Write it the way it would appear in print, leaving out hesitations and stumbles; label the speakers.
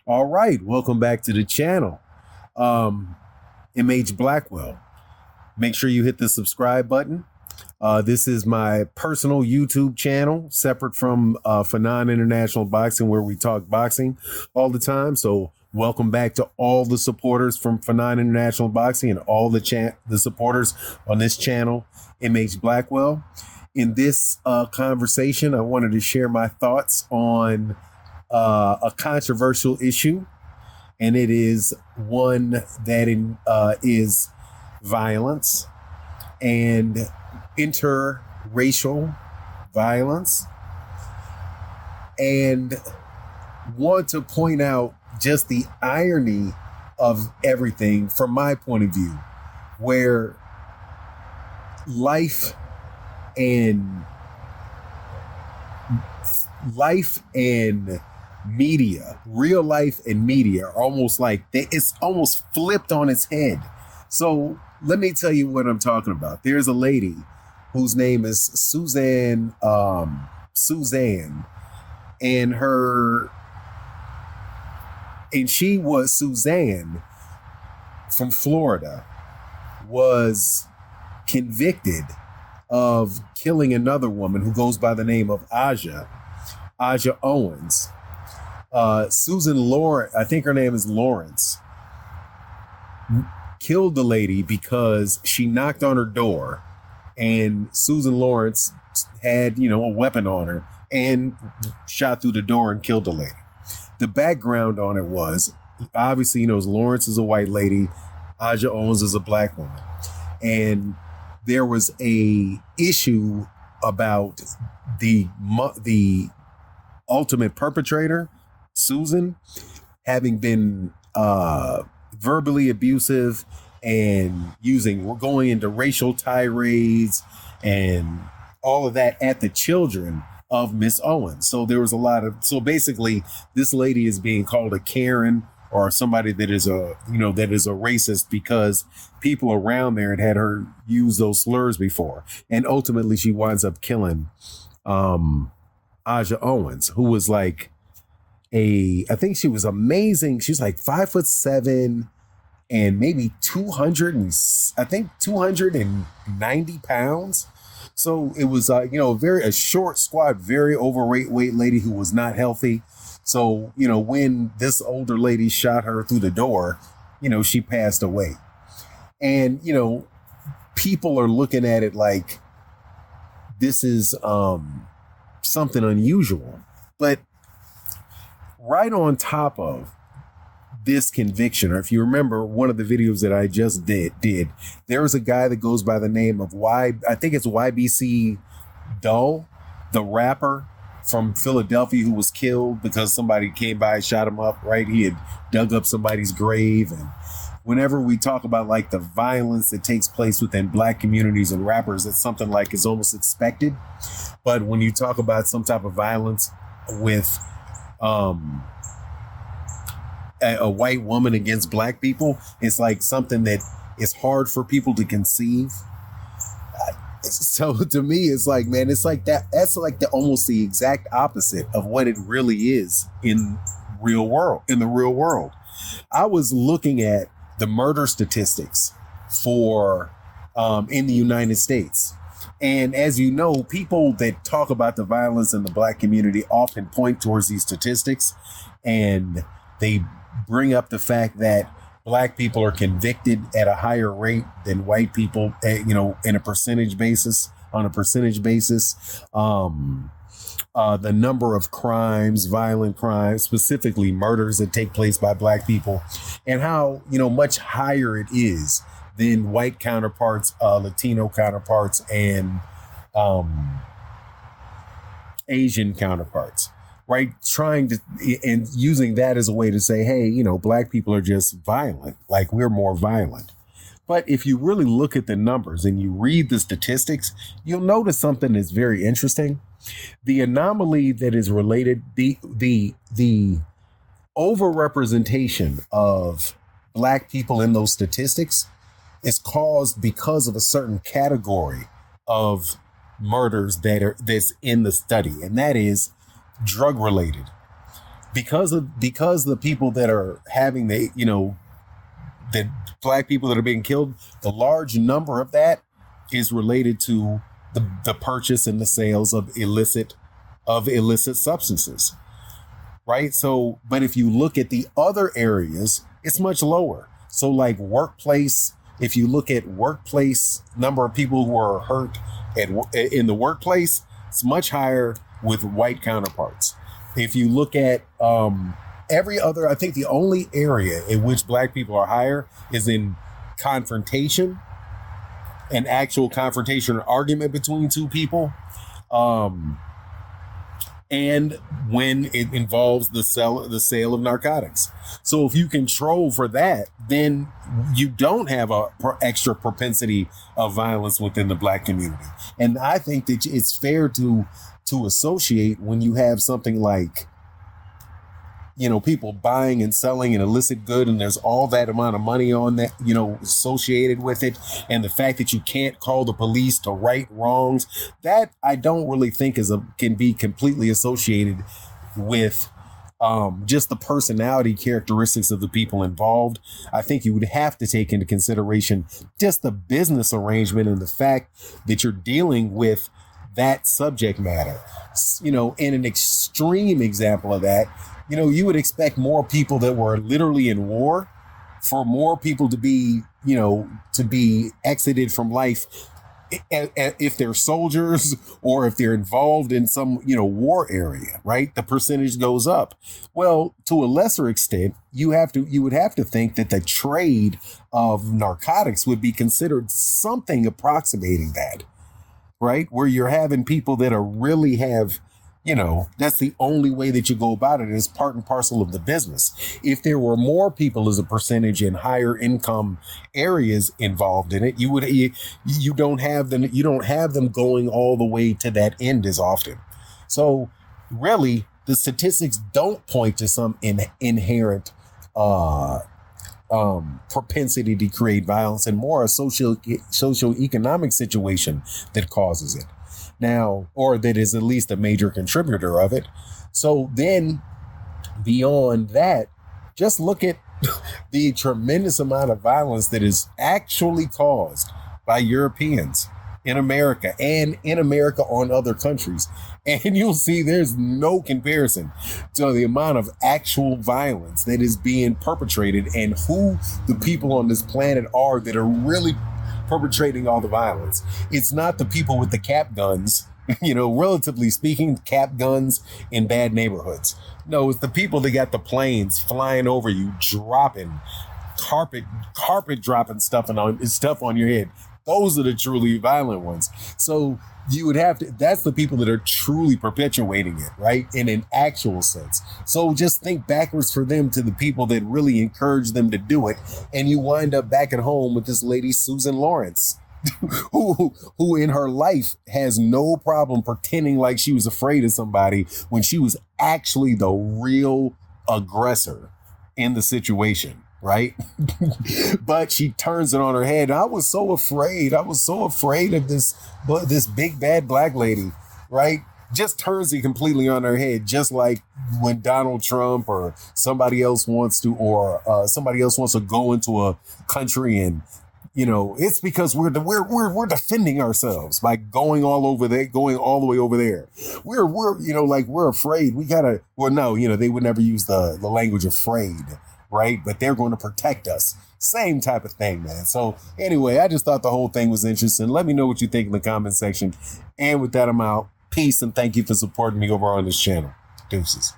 Speaker 1: All right, welcome back to the channel. MH Blackwell. Make sure you hit the subscribe button. This is my personal YouTube channel, separate from Fanon International Boxing, where we talk boxing all the time. So welcome back to all the supporters from Fanon International Boxing and all the supporters on this channel, MH Blackwell. In this conversation, I wanted to share my thoughts on a controversial issue, and it is one that is violence and interracial violence, and want to point out just the irony of everything from my point of view, where life and media, real life and media are almost like it's almost flipped on its head. So let me tell you what I'm talking about. There's a lady whose name is Suzanne, and she was Suzanne from Florida, was convicted of killing another woman who goes by the name of Aja Owens. Susan Lawrence, I think her name is Lawrence, killed the lady because she knocked on her door, and Susan Lawrence had, a weapon on her and shot through the door and killed the lady. The background on it was, obviously, Lawrence is a white lady, Aja Owens is a black woman, and there was a issue about the ultimate perpetrator, Susan, having been verbally abusive and going into racial tirades and all of that at the children of Miss Owens. So there was so basically this lady is being called a Karen, or somebody that is a racist, because people around there had her use those slurs before. And ultimately she winds up killing Aja Owens, who was like I think she was amazing. She's like 5'7" and maybe 290 pounds. So it was, a short, squat, very overweight lady who was not healthy. So, when this older lady shot her through the door, she passed away. And, people are looking at it like this is something unusual. But right on top of this conviction, or if you remember one of the videos that I just did, there was a guy that goes by the name of I think it's YBC Dull, the rapper from Philadelphia, who was killed because somebody came by and shot him up, right? He had dug up somebody's grave. And whenever we talk about like the violence that takes place within black communities and rappers, it's something like is almost expected. But when you talk about some type of violence with a white woman against black people, it's like something that is hard for people to conceive. So to me, it's like, man, it's like that's like almost the exact opposite of what it really is in the real world. I was looking at the murder statistics for in the United States. And as you know, people that talk about the violence in the black community often point towards these statistics, and they bring up the fact that black people are convicted at a higher rate than white people, on a percentage basis. The number of crimes, violent crimes, specifically murders that take place by black people, and how, much higher it is than white counterparts, Latino counterparts, and Asian counterparts. Right, trying to and using that as a way to say, hey, black people are just violent, like we're more violent. But if you really look at the numbers and you read the statistics, you'll notice something that's very interesting. The anomaly that is related, the overrepresentation of black people in those statistics is caused because of a certain category of murders that's in the study, and that is drug related. because the people that are having the black people that are being killed, the large number of that is related to the purchase and the sales of illicit substances, right? So, but if you look at the other areas, it's much lower. So like workplace, if you look at workplace number of people who are hurt in the workplace, it's much higher with white counterparts. If you look at every other, I think the only area in which black people are higher is in confrontation, an actual confrontation or argument between two people. And when it involves the sale of narcotics. So if you control for that, then you don't have a extra propensity of violence within the black community. And I think that it's fair to associate when you have something like, people buying and selling an illicit good, and there's all that amount of money on that, associated with it. And the fact that you can't call the police to right wrongs, that I don't really think can be completely associated with just the personality characteristics of the people involved. I think you would have to take into consideration just the business arrangement and the fact that you're dealing with that subject matter. In an extreme example of that, you would expect more people that were literally in war, for more people to be exited from life if they're soldiers or if they're involved in some, war area, right? The percentage goes up. Well, to a lesser extent, you would have to think that the trade of narcotics would be considered something approximating that, right? Where you're having people that are really have, that's the only way that you go about it, is part and parcel of the business. If there were more people as a percentage in higher income areas involved in it, you don't have them going all the way to that end as often. So really, the statistics don't point to some inherent propensity to create violence, and more a socioeconomic situation that causes it. Now, or that is at least a major contributor of it. So then beyond that, just look at the tremendous amount of violence that is actually caused by Europeans in America and in America on other countries. And you'll see there's no comparison to the amount of actual violence that is being perpetrated and who the people on this planet are that are really perpetrating all the violence. It's not the people with the cap guns, relatively speaking, cap guns in bad neighborhoods. No, it's the people that got the planes flying over you, dropping carpet dropping stuff on your head. Those are the truly violent ones. So you would have to, that's the people that are truly perpetuating it, right? In an actual sense. So just think backwards for them to the people that really encourage them to do it. And you wind up back at home with this lady, Susan Lawrence, who in her life has no problem pretending like she was afraid of somebody when she was actually the real aggressor in the situation. Right? But she turns it on her head. I was so afraid of this big bad black lady, right? Just turns it completely on her head. Just like when Donald Trump or somebody else wants to go into a country and, it's because we're defending ourselves by going all the way over there. We're afraid. They would never use the language afraid. Right? But they're going to protect us. Same type of thing, man. So anyway, I just thought the whole thing was interesting. Let me know what you think in the comment section. And with that, I'm out. Peace, and thank you for supporting me over on this channel. Deuces.